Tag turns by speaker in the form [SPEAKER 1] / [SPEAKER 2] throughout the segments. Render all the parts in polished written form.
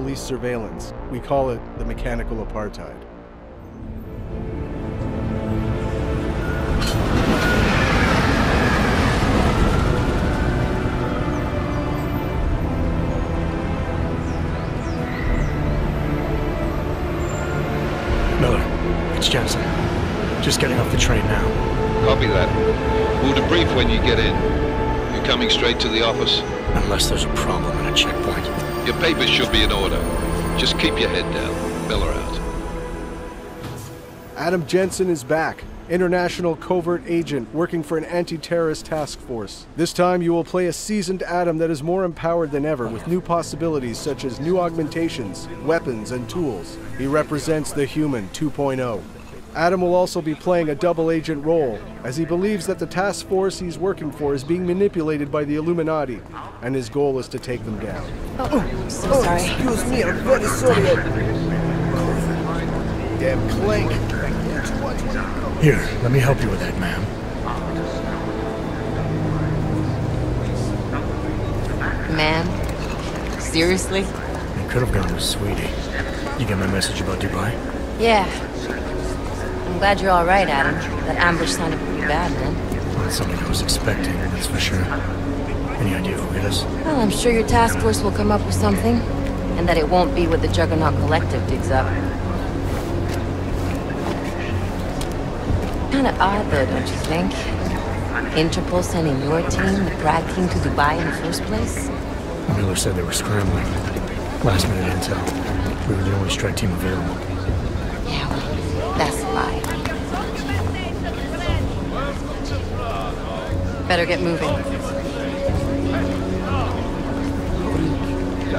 [SPEAKER 1] police surveillance. We call it the mechanical apartheid.
[SPEAKER 2] Miller, it's Jensen. Just getting off the train now.
[SPEAKER 3] Copy that. We'll debrief when you get in. You coming straight to the office?
[SPEAKER 2] Unless there's a problem at a checkpoint.
[SPEAKER 3] Your papers should be in order. Just keep your head down. Miller out.
[SPEAKER 1] Adam Jensen is back. International covert agent working for an anti-terrorist task force. This time you will play a seasoned Adam that is more empowered than ever with new possibilities such as new augmentations, weapons, and tools. He represents the human 2.0. Adam will also be playing a double agent role, as he believes that the task force he's working for is being manipulated by the Illuminati, and his goal is to take them down.
[SPEAKER 4] Oh, so sorry.
[SPEAKER 1] Excuse me, I'm very sorry. Damn clank.
[SPEAKER 2] Here, let me help you with that, ma'am.
[SPEAKER 4] Man? Seriously?
[SPEAKER 2] You could have gone with Sweetie. You get my message about Dubai?
[SPEAKER 4] Yeah. I'm glad you're alright, Adam. That ambush sounded pretty bad, man.
[SPEAKER 2] Not something I was expecting, that's for sure. Any idea who it is?
[SPEAKER 4] Well, I'm sure your task force will come up with something. And that it won't be what the Juggernaut Collective digs up. Kinda odd, though, don't you think? Interpol sending your team, the Prague team, to Dubai in the first place?
[SPEAKER 2] Miller said they were scrambling. Last minute intel. We were the only strike team available.
[SPEAKER 4] Yeah, well, that's a lie. Better get moving.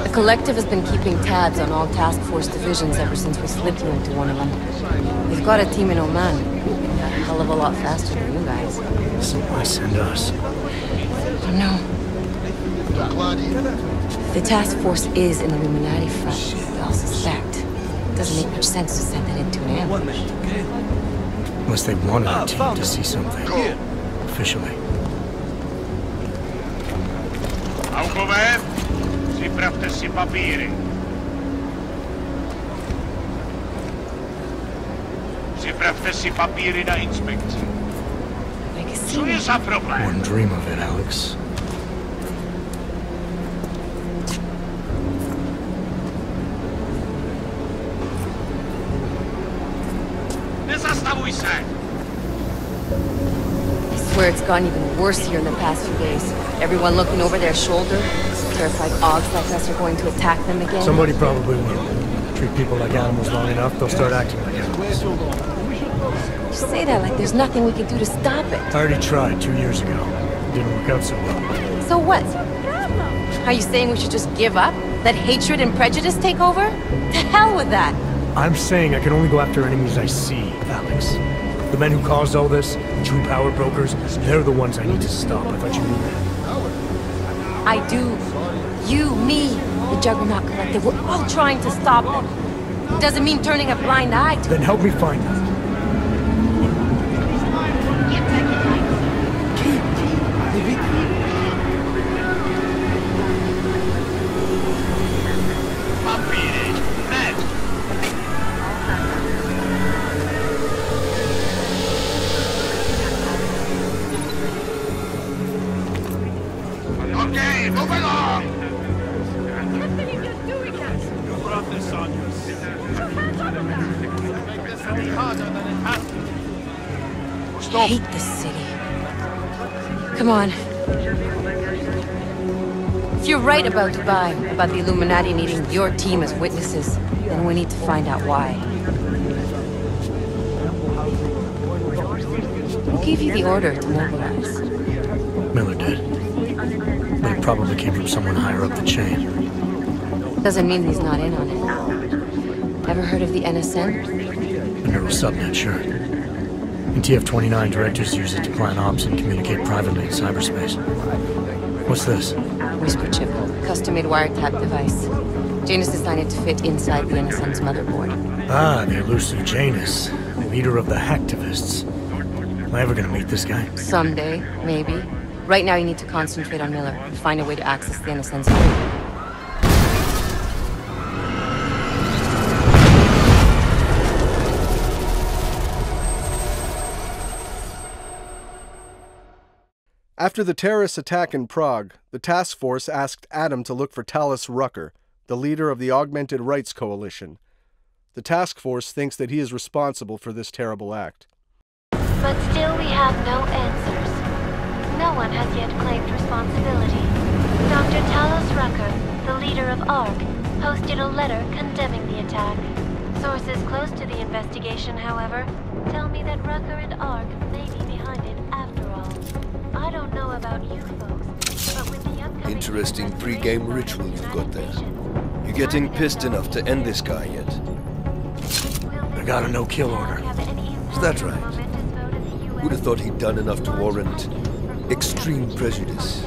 [SPEAKER 4] The Collective has been keeping tabs on all task force divisions ever since we slipped you into one of them. We've got a team in Oman. A hell of a lot faster than you guys.
[SPEAKER 2] So why send us?
[SPEAKER 4] Oh no. The task force is an Illuminati front, we all suspect. It doesn't make much sense to send it into an ambush.
[SPEAKER 2] Unless they wanted our team to see something. Officially.
[SPEAKER 5] Alcover, připravte si papíry. Připravte si papíry na inspekci. Co je za problém?
[SPEAKER 2] Wouldn't dream of it, Alex.
[SPEAKER 5] Nezastavuj se!
[SPEAKER 4] I swear it's gotten even worse here in the past few days. Everyone looking over their shoulder. Terrified Augs like us are going to attack them again.
[SPEAKER 2] Somebody probably will. Treat people like animals long enough, they'll start acting like animals.
[SPEAKER 4] You say that like there's nothing we can do to stop it.
[SPEAKER 2] I already tried 2 years ago. It didn't work out so well.
[SPEAKER 4] So what? Are you saying we should just give up? Let hatred and prejudice take over? To hell with that!
[SPEAKER 2] I'm saying I can only go after enemies I see, Alex. The men who caused all this, true power brokers, they're the ones I need to stop. I thought you knew that.
[SPEAKER 4] I do. You, me, the Juggernaut Collective, we're all trying to stop them. It doesn't mean turning a blind eye to
[SPEAKER 2] Then help me find them.
[SPEAKER 5] Okay, move along!
[SPEAKER 4] I hate this city. Come on. If you're right about Dubai, about the Illuminati needing your team as witnesses, then we need to find out why. Who gave you the order to mobilize?
[SPEAKER 2] Miller did. But it probably came from someone higher up the chain.
[SPEAKER 4] Doesn't mean he's not in on it. Ever heard of the NSN?
[SPEAKER 2] A neural subnet, sure. In TF-29, directors use it to plan ops and communicate privately in cyberspace. What's this?
[SPEAKER 4] Whisper chip, custom-made wiretap device. Janus designed it to fit inside the NSN's motherboard.
[SPEAKER 2] Ah, the elusive Janus, leader of the hacktivists. Am I ever gonna meet this guy?
[SPEAKER 4] Someday, maybe. Right now you need to concentrate on Miller. Find a way to access the NSN's home.
[SPEAKER 1] After the terrorist attack in Prague, the task force asked Adam to look for Talos Rucker, the leader of the Augmented Rights Coalition. The task force thinks that he is responsible for this terrible act.
[SPEAKER 6] But still we have no answers. No one has yet claimed responsibility. Dr. Talos Rucker, the leader of ARC, posted a letter condemning the attack. Sources close to the investigation, however, tell me that Rucker and ARC may be behind it after all. I don't know about you folks, but with the upcoming...
[SPEAKER 7] Interesting pre-game ritual you've got there. You getting pissed enough to end this guy yet?
[SPEAKER 2] I got a no-kill order.
[SPEAKER 7] Is that right? Would have thought he'd done enough to warrant extreme prejudice.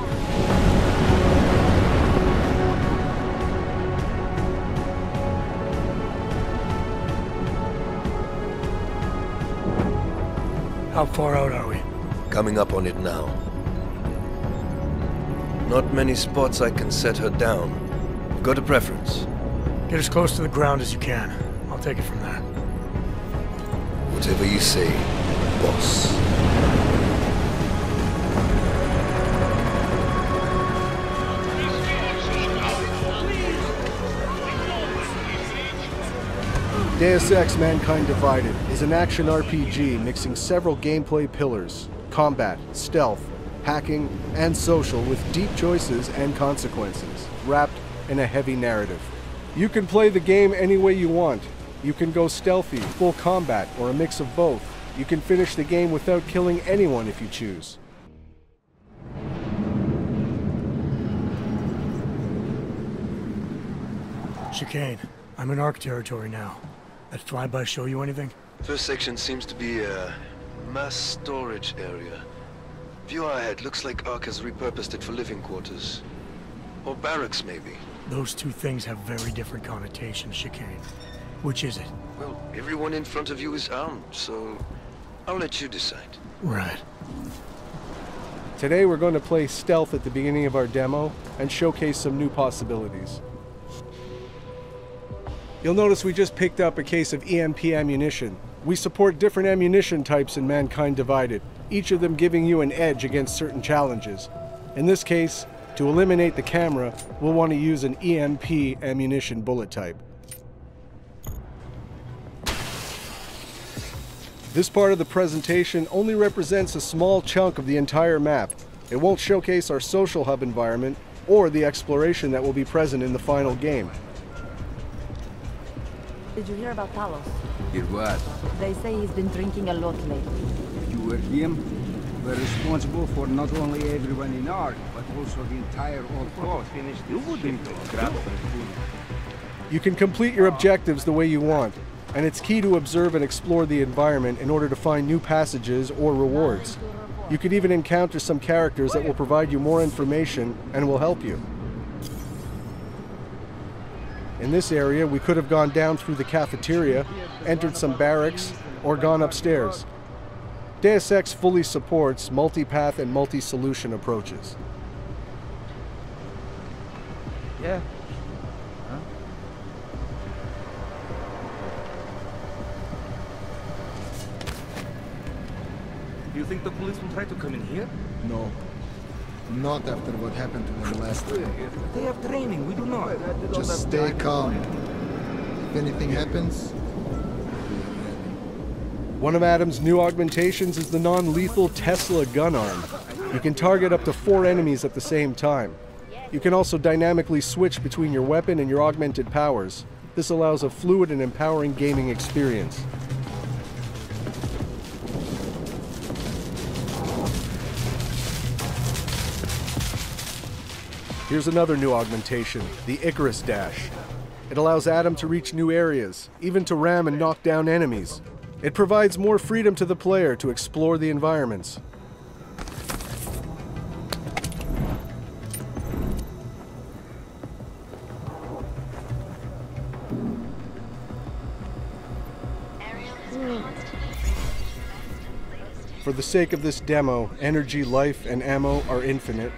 [SPEAKER 2] How far out are we?
[SPEAKER 7] Coming up on it now. Not many spots I can set her down. Got a preference?
[SPEAKER 2] Get as close to the ground as you can. I'll take it from there.
[SPEAKER 7] Whatever you say, boss.
[SPEAKER 1] Deus Ex: Mankind Divided is an action RPG mixing several gameplay pillars: combat, stealth, hacking, and social, with deep choices and consequences, wrapped in a heavy narrative. You can play the game any way you want. You can go stealthy, full combat, or a mix of both. You can finish the game without killing anyone if you choose.
[SPEAKER 2] Chicane, I'm in ARC territory now. That flyby show you anything?
[SPEAKER 7] First section seems to be a mass storage area. View ahead, looks like ARC has repurposed it for living quarters. Or barracks, maybe.
[SPEAKER 2] Those two things have very different connotations, Chicane. Which is it?
[SPEAKER 7] Well, everyone in front of you is armed, so I'll let you decide.
[SPEAKER 2] Right.
[SPEAKER 1] Today we're going to play stealth at the beginning of our demo and showcase some new possibilities. You'll notice we just picked up a case of EMP ammunition. We support different ammunition types in Mankind Divided, each of them giving you an edge against certain challenges. In this case, to eliminate the camera, we'll want to use an EMP ammunition bullet type. This part of the presentation only represents a small chunk of the entire map. It won't showcase our social hub environment or the exploration that will be present in the final game.
[SPEAKER 8] Did you hear about Talos?
[SPEAKER 9] Hear what?
[SPEAKER 8] They say he's been drinking a lot lately.
[SPEAKER 9] You were him? We're responsible for not only everyone in ARC, but also the entire old coast. You wouldn't grab food.
[SPEAKER 1] You can complete your objectives the way you want, and it's key to observe and explore the environment in order to find new passages or rewards. You could even encounter some characters that will provide you more information and will help you. In this area, we could have gone down through the cafeteria, entered some barracks, or gone upstairs. Deus Ex fully supports multi-path and multi-solution approaches.
[SPEAKER 9] Yeah. Huh?
[SPEAKER 10] Do you think the police will try to come in here?
[SPEAKER 11] No. Not after what happened to them last time.
[SPEAKER 10] They have training, we do not.
[SPEAKER 11] Just stay calm. If anything happens,
[SPEAKER 1] one of Adam's new augmentations is the non-lethal Tesla gun arm. You can target up to 4 enemies at the same time. You can also dynamically switch between your weapon and your augmented powers. This allows a fluid and empowering gaming experience. Here's another new augmentation, the Icarus Dash. It allows Adam to reach new areas, even to ram and knock down enemies. It provides more freedom to the player to explore the environments. For the sake of this demo, energy, life, and ammo are infinite,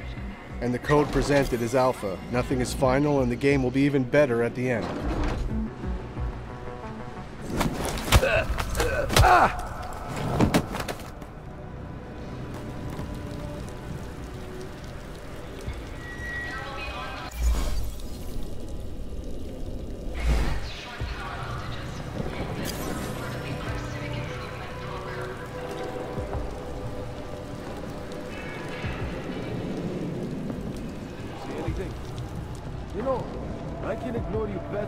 [SPEAKER 1] and the code presented is alpha. Nothing is final, and the game will be even better at the end.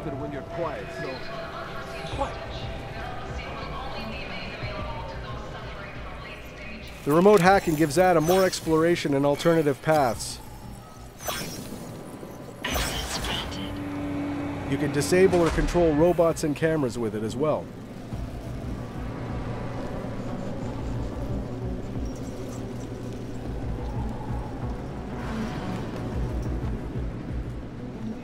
[SPEAKER 12] softer when you're quiet, so... Quiet.
[SPEAKER 1] The remote hacking gives Adam more exploration and alternative paths. You can disable or control robots and cameras with it as well.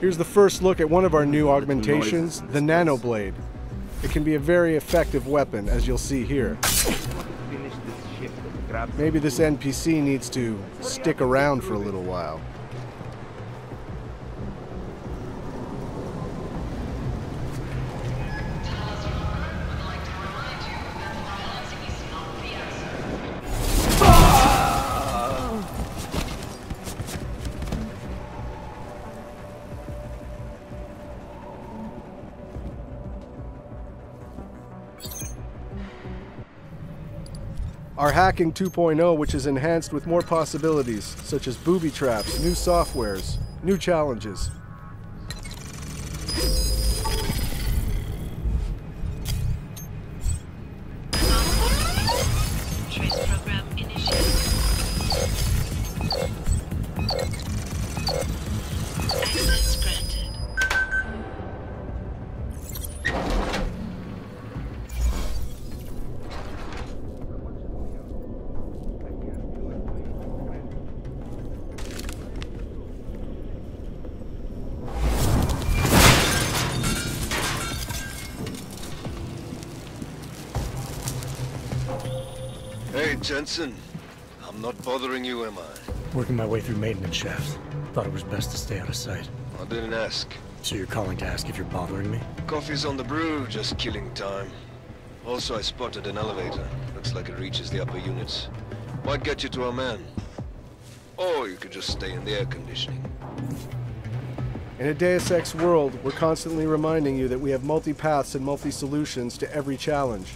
[SPEAKER 1] Here's the first look at one of our new augmentations, the Nanoblade. It can be a very effective weapon, as you'll see here. Maybe this NPC needs to stick around for a little while. Our Hacking 2.0, which is enhanced with more possibilities, such as booby traps, new softwares, new challenges.
[SPEAKER 13] Trace program initiated. Access granted.
[SPEAKER 7] Hey, Jensen. I'm not bothering you, am I?
[SPEAKER 2] Working my way through maintenance shafts. Thought it was best to stay out of sight.
[SPEAKER 7] I didn't ask.
[SPEAKER 2] So you're calling to ask if you're bothering me?
[SPEAKER 7] Coffee's on the brew, just killing time. Also, I spotted an elevator. Looks like it reaches the upper units. Might get you to our man. Or you could just stay in the air conditioning.
[SPEAKER 1] In a Deus Ex world, we're constantly reminding you that we have multi-paths and multi-solutions to every challenge.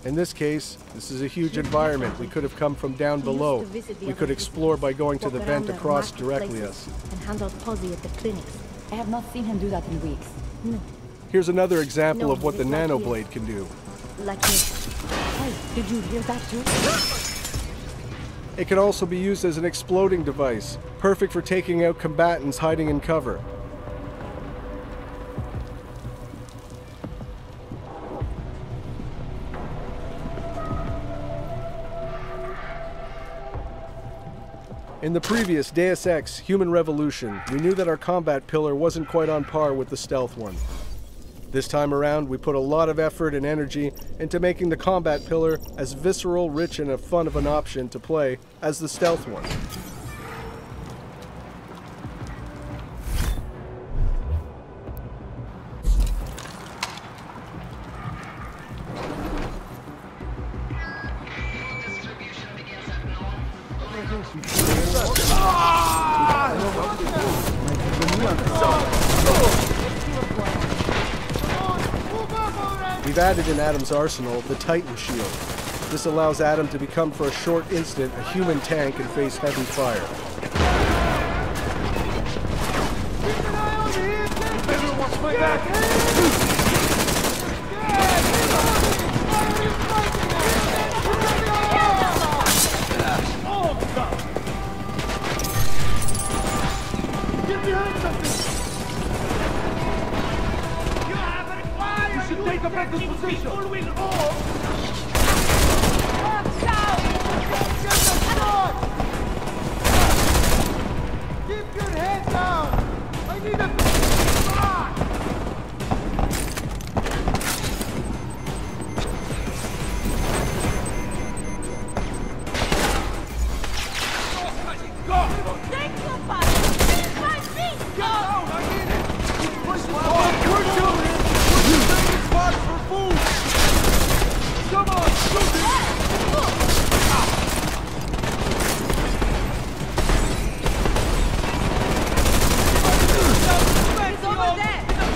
[SPEAKER 1] In this case, this is a huge environment. We could have come from down below. We could explore by going to the vent across directly us.
[SPEAKER 8] And handle Posy at the clinics. I have not seen him do that in weeks. No.
[SPEAKER 1] Here's another example of what the Nanoblade can do.
[SPEAKER 8] Like this. Hey, did you hear that too?
[SPEAKER 1] It can also be used as an exploding device, perfect for taking out combatants hiding in cover. In the previous Deus Ex Human Revolution, we knew that our combat pillar wasn't quite on par with the stealth one. This time around, we put a lot of effort and energy into making the combat pillar as visceral, rich, and fun of an option to play as the stealth one. We've added in Adam's arsenal the Titan Shield. This allows Adam to become for a short instant a human tank and face heavy fire.
[SPEAKER 12] Take a back this position! Keep your head down! I need a... Go! Take your fire! Take my feet! Go! I need it! Push it forward! We're doing it! Spot for food! Come on, shoot it! It's over there!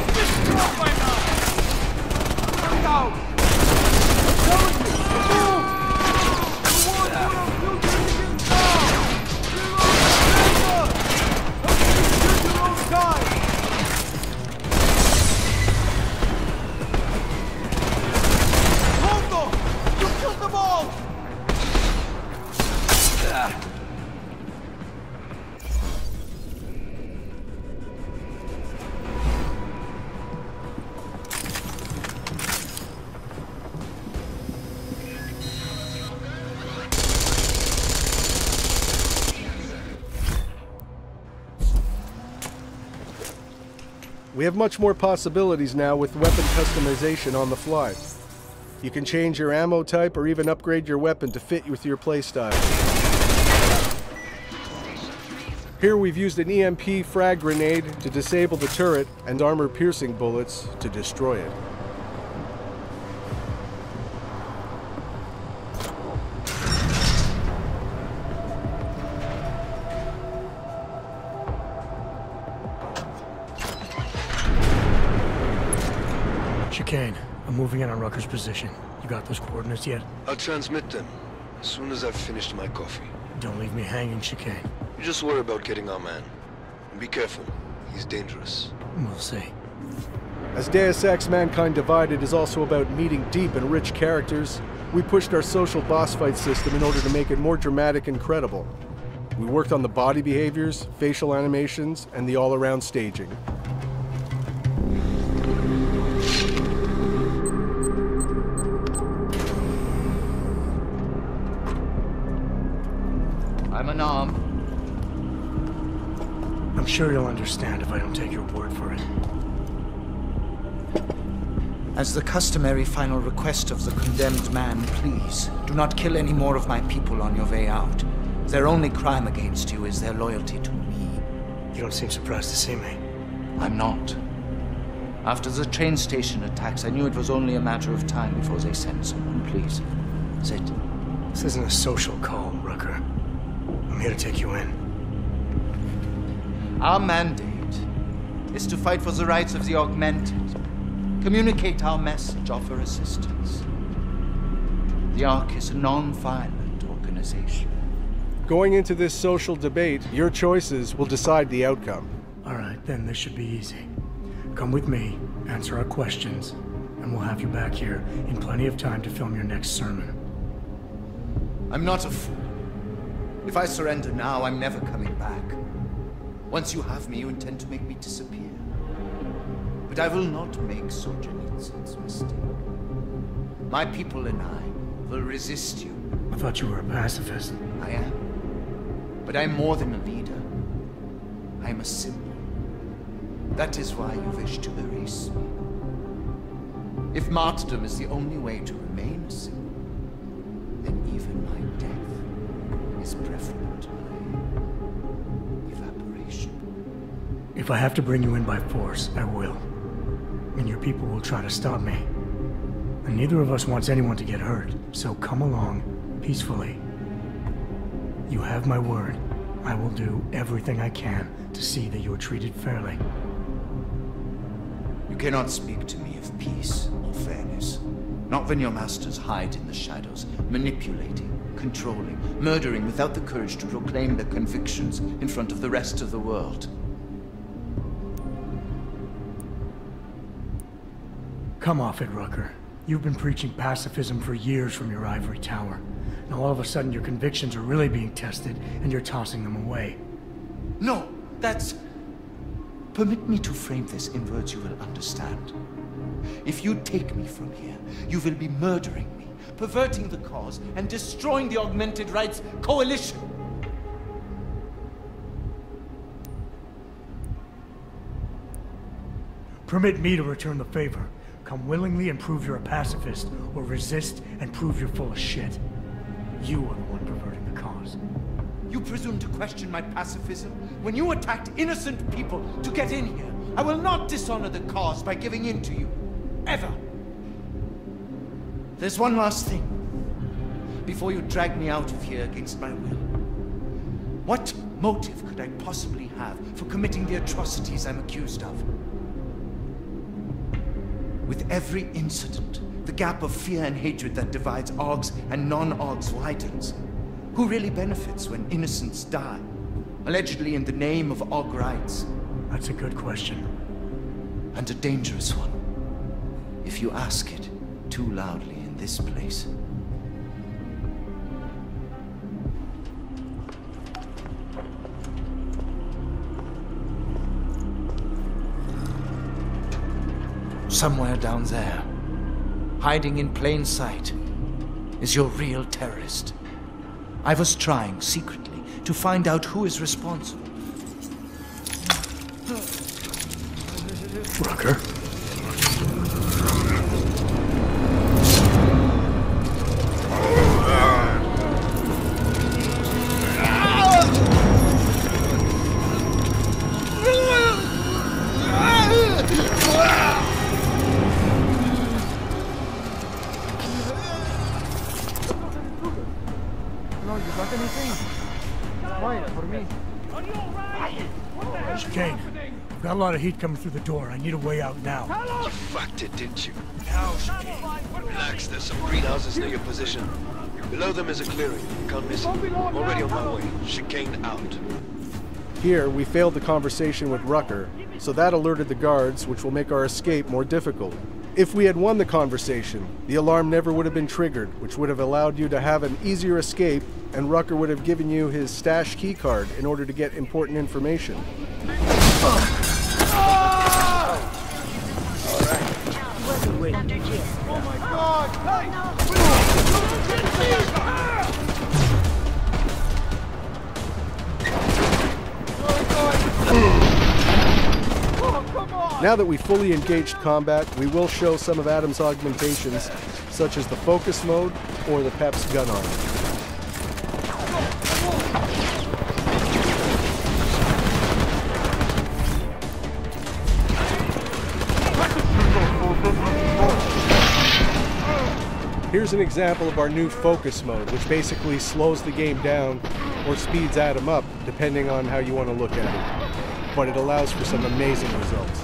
[SPEAKER 1] We have much more possibilities now with weapon customization on the fly. You can change your ammo type or even upgrade your weapon to fit with your playstyle. Here we've used an EMP frag grenade to disable the turret and armor-piercing bullets to destroy it.
[SPEAKER 2] Chicane, I'm moving in on Rucker's position. You got those coordinates yet?
[SPEAKER 7] I'll transmit them as soon as I've finished my coffee.
[SPEAKER 2] Don't leave me hanging, Chicane.
[SPEAKER 7] You just worry about getting our man. And be careful. He's dangerous.
[SPEAKER 2] We'll see.
[SPEAKER 1] As Deus Ex Mankind Divided is also about meeting deep and rich characters, we pushed our social boss fight system in order to make it more dramatic and credible. We worked on the body behaviors, facial animations, and the all-around staging.
[SPEAKER 14] I'm unarmed.
[SPEAKER 2] I'm sure you'll understand if I don't take your word for it.
[SPEAKER 14] As the customary final request of the condemned man, please, do not kill any more of my people on your way out. Their only crime against you is their loyalty to me.
[SPEAKER 2] You don't seem surprised to see me.
[SPEAKER 14] I'm not. After the train station attacks, I knew it was only a matter of time before they sent someone. Please, sit.
[SPEAKER 2] This isn't a social call, Rucker. I'm here to take you in.
[SPEAKER 14] Our mandate is to fight for the rights of the augmented. Communicate our message, offer assistance. The Ark is a non-violent organization.
[SPEAKER 1] Going into this social debate, your choices will decide the outcome.
[SPEAKER 2] All right, then this should be easy. Come with me, answer our questions, and we'll have you back here in plenty of time to film your next sermon.
[SPEAKER 14] I'm not a fool. If I surrender now, I'm never coming back. Once you have me, you intend to make me disappear. But I will not make Solzhenitsyn's mistake. My people and I will resist you.
[SPEAKER 2] I thought you were a pacifist.
[SPEAKER 14] I am. But I'm more than a leader. I'm a symbol. That is why you wish to erase me. If martyrdom is the only way to remain a symbol, then even my death is preferable to my evaporation.
[SPEAKER 2] If I have to bring you in by force, I will. And your people will try to stop me. And neither of us wants anyone to get hurt, so come along, peacefully. You have my word. I will do everything I can to see that you are treated fairly.
[SPEAKER 14] You cannot speak to me of peace or fairness. Not when your masters hide in the shadows, manipulating, controlling, murdering without the courage to proclaim their convictions in front of the rest of the world.
[SPEAKER 2] Come off it, Rucker. You've been preaching pacifism for years from your ivory tower. Now all of a sudden your convictions are really being tested and you're tossing them away.
[SPEAKER 14] No, that's... Permit me to frame this in words you will understand. If you take me from here, you will be murdering me, perverting the cause, and destroying the Augmented Rights Coalition.
[SPEAKER 2] Permit me to return the favor. Come willingly and prove you're a pacifist, or resist and prove you're full of shit. You are the one perverting the cause.
[SPEAKER 14] You presume to question my pacifism when you attacked innocent people to get in here. I will not dishonor the cause by giving in to you. Ever. There's one last thing. Before you drag me out of here against my will. What motive could I possibly have for committing the atrocities I'm accused of? With every incident, the gap of fear and hatred that divides Augs and non-Augs widens. Who really benefits when innocents die? Allegedly in the name of Aug rights.
[SPEAKER 2] That's a good question.
[SPEAKER 14] And a dangerous one. If you ask it too loudly in this place. Somewhere down there, hiding in plain sight, is your real terrorist. I was trying, secretly, to find out who is responsible.
[SPEAKER 2] Rucker?
[SPEAKER 12] No, you got anything? Quiet for me.
[SPEAKER 2] Chicane, we've got a lot of heat coming through the door. I need a way out now.
[SPEAKER 7] You fucked it, didn't you? Now, relax, there's some greenhouses near your position. Below them is a clearing. Can't miss it. Already on my way. Chicane out.
[SPEAKER 1] Here, we failed the conversation with Rucker, so that alerted the guards, which will make our escape more difficult. If we had won the conversation, the alarm never would have been triggered, which would have allowed you to have an easier escape, and Rucker would have given you his stash keycard in order to get important information.
[SPEAKER 12] Oh my God!
[SPEAKER 1] Now that we fully engaged combat, we will show some of Adam's augmentations, such as the focus mode or the Pep's gun arm. Here's an example of our new focus mode, which basically slows the game down or speeds Adam up, depending on how you want to look at it. But it allows for some amazing results.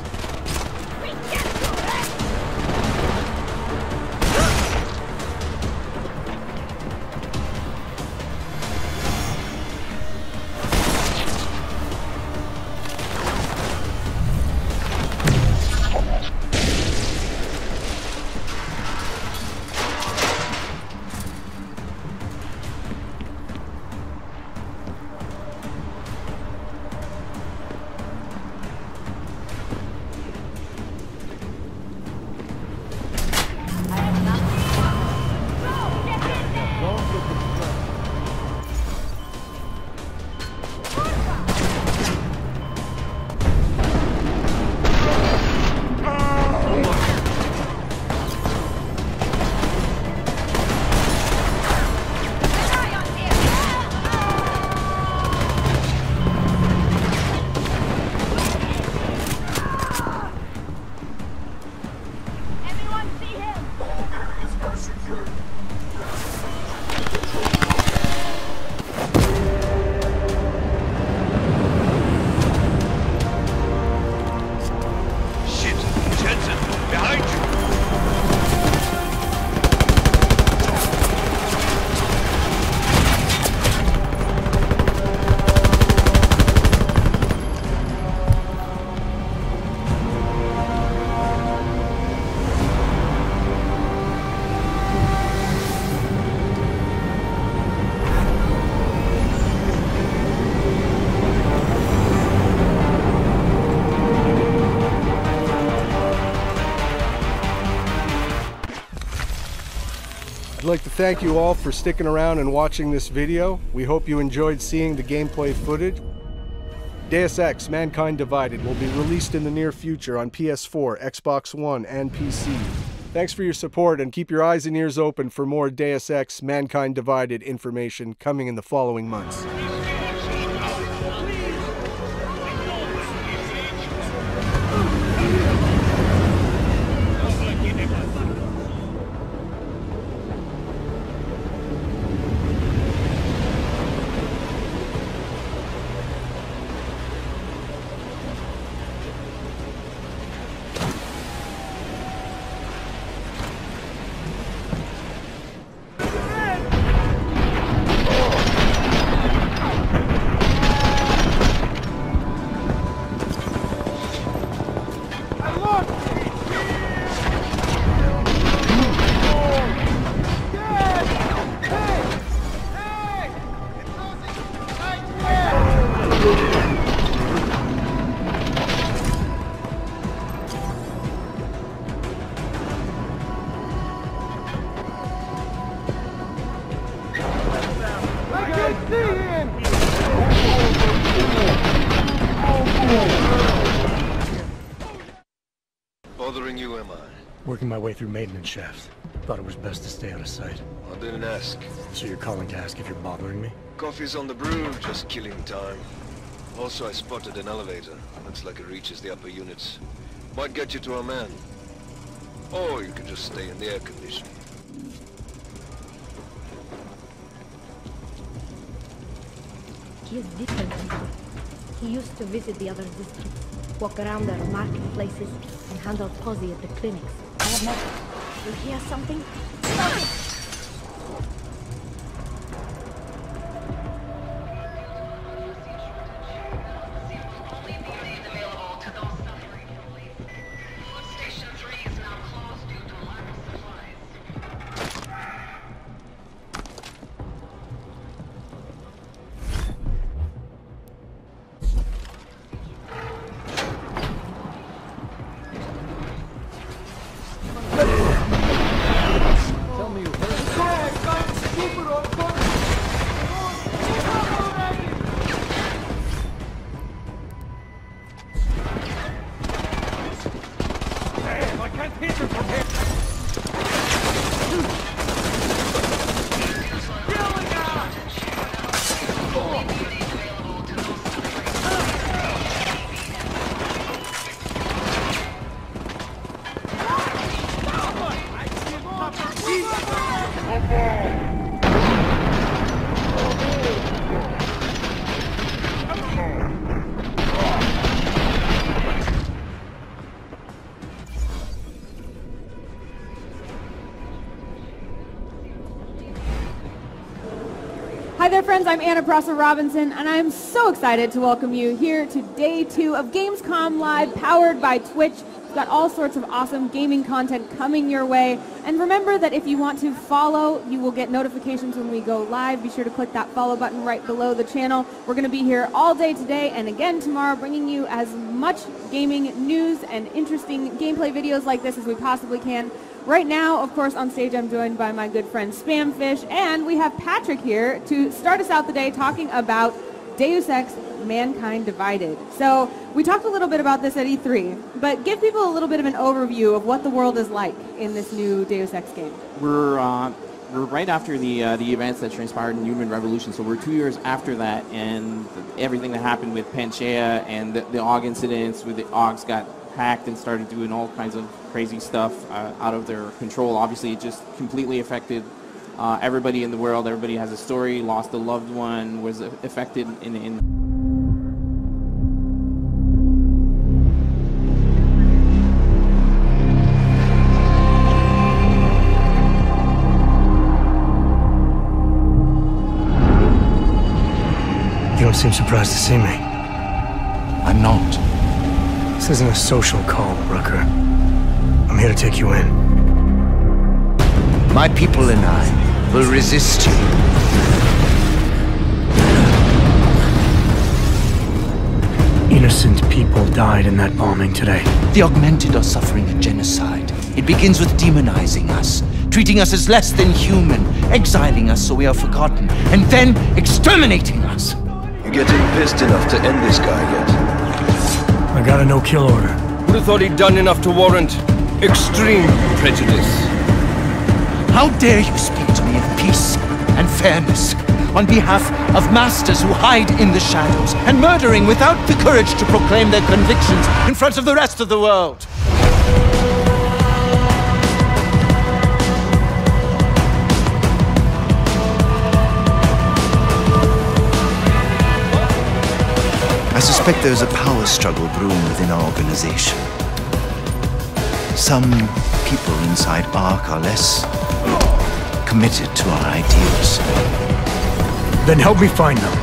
[SPEAKER 1] I'd like to thank you all for sticking around and watching this video. We hope you enjoyed seeing the gameplay footage. Deus Ex: Mankind Divided will be released in the near future on PS4, Xbox One, and PC. Thanks for your support, and keep your eyes and ears open for more Deus Ex: Mankind Divided information coming in the following months.
[SPEAKER 2] Working my way through maintenance shafts. Thought it was best to stay out of sight.
[SPEAKER 7] I didn't ask.
[SPEAKER 2] So you're calling to ask if you're bothering me?
[SPEAKER 7] Coffee's on the brew, just killing time. Also, I spotted an elevator. Looks like it reaches the upper units. Might get you to our man. Or you could just stay in the air conditioning.
[SPEAKER 8] He is different than me. He used to visit the other districts, walk around their marketplaces, and handle posse at the clinics. I have not... You hear something? Stop it!
[SPEAKER 15] Hi there friends, I'm Anna Prosser-Robinson, and I'm so excited to welcome you here to day 2 of Gamescom Live, powered by Twitch. We've got all sorts of awesome gaming content coming your way. And remember that if you want to follow, you will get notifications when we go live. Be sure to click that follow button right below the channel. We're going to be here all day today and again tomorrow, bringing you as much gaming news and interesting gameplay videos like this as we possibly can. Right now, of course, on stage I'm joined by my good friend Spamfish, and we have Patrick here to start us out the day talking about Deus Ex: Mankind Divided. So we talked a little bit about this at E3, but give people a little bit of an overview of what the world is like in this new Deus Ex game.
[SPEAKER 16] We're right after the events that transpired in Human Revolution, so we're 2 years after that, and everything that happened with Panchaea and the AUG incidents, where the AUGs got hacked and started doing all kinds of crazy stuff out of their control. Obviously, it just completely affected everybody in the world. Everybody has a story, lost a loved one, was affected in
[SPEAKER 2] You don't seem surprised to see me.
[SPEAKER 14] I'm not.
[SPEAKER 2] This isn't a social call, Rucker. I'm here to take you in.
[SPEAKER 14] My people and I will resist you.
[SPEAKER 2] Innocent people died in that bombing today.
[SPEAKER 14] The Augmented are suffering a genocide. It begins with demonizing us, treating us as less than human, exiling us so we are forgotten, and then exterminating us.
[SPEAKER 7] You getting pissed enough to end this guy yet?
[SPEAKER 2] I got a no-kill order.
[SPEAKER 17] Would have thought he'd done enough to warrant extreme prejudice.
[SPEAKER 14] How dare you speak to me of peace and fairness on behalf of masters who hide in the shadows and murdering without the courage to proclaim their convictions in front of the rest of the world?
[SPEAKER 18] I suspect there's a power struggle brewing within our organization. Some people inside ARC are less committed to our ideals.
[SPEAKER 2] Then help me find them.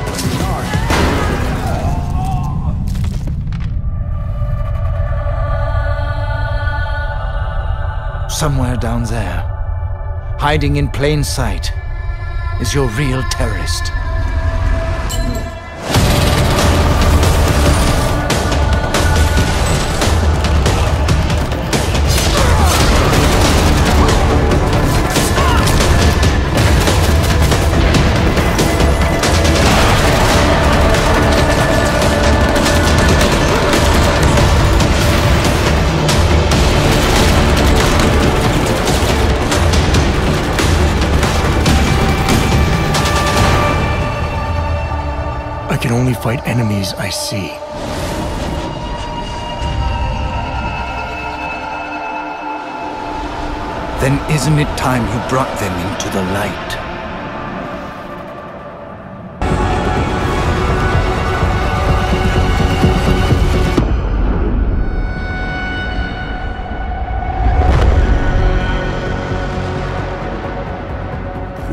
[SPEAKER 14] Somewhere down there, hiding in plain sight, is your real terrorist.
[SPEAKER 2] only fight enemies I see.
[SPEAKER 18] Then isn't it time you brought them into the light?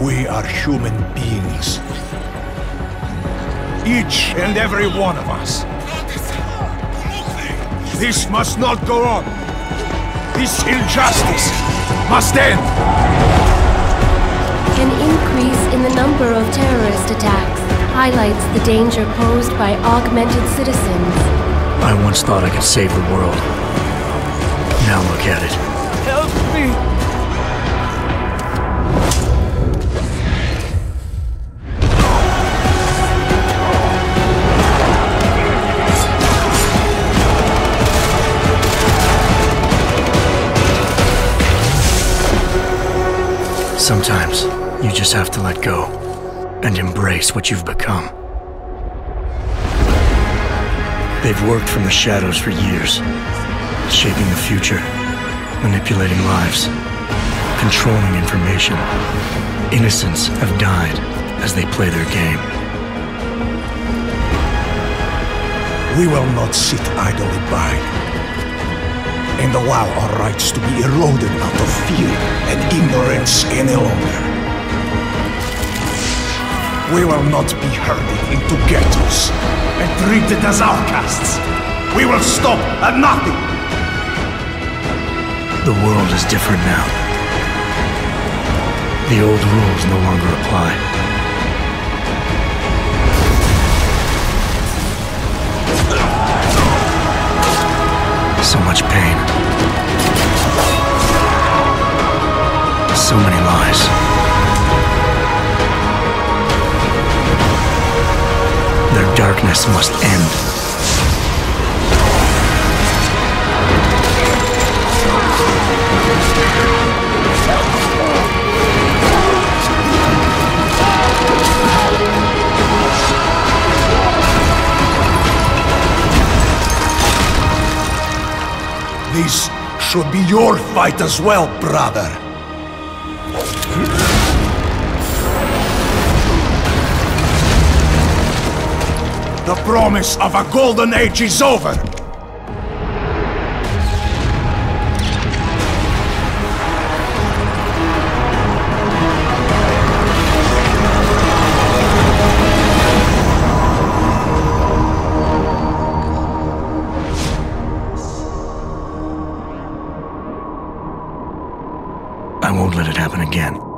[SPEAKER 5] We are human beings. Each and every one of us. This must not go on. This injustice must end.
[SPEAKER 6] An increase in the number of terrorist attacks highlights the danger posed by augmented citizens.
[SPEAKER 2] I once thought I could save the world. Now look at it.
[SPEAKER 12] Help me!
[SPEAKER 2] Sometimes, you just have to let go and embrace what you've become. They've worked from the shadows for years, shaping the future, manipulating lives, controlling information. Innocents have died as they play their game.
[SPEAKER 5] We will not sit idly by and allow our rights to be eroded out of fear and ignorance any longer. We will not be herded into ghettos and treated as outcasts. We will stop at nothing.
[SPEAKER 2] The world is different now. The old rules no longer apply. So much pain. So many lies. Their darkness must end.
[SPEAKER 5] This should be your fight as well, brother. The promise of a golden age is over.
[SPEAKER 2] I won't let it happen again.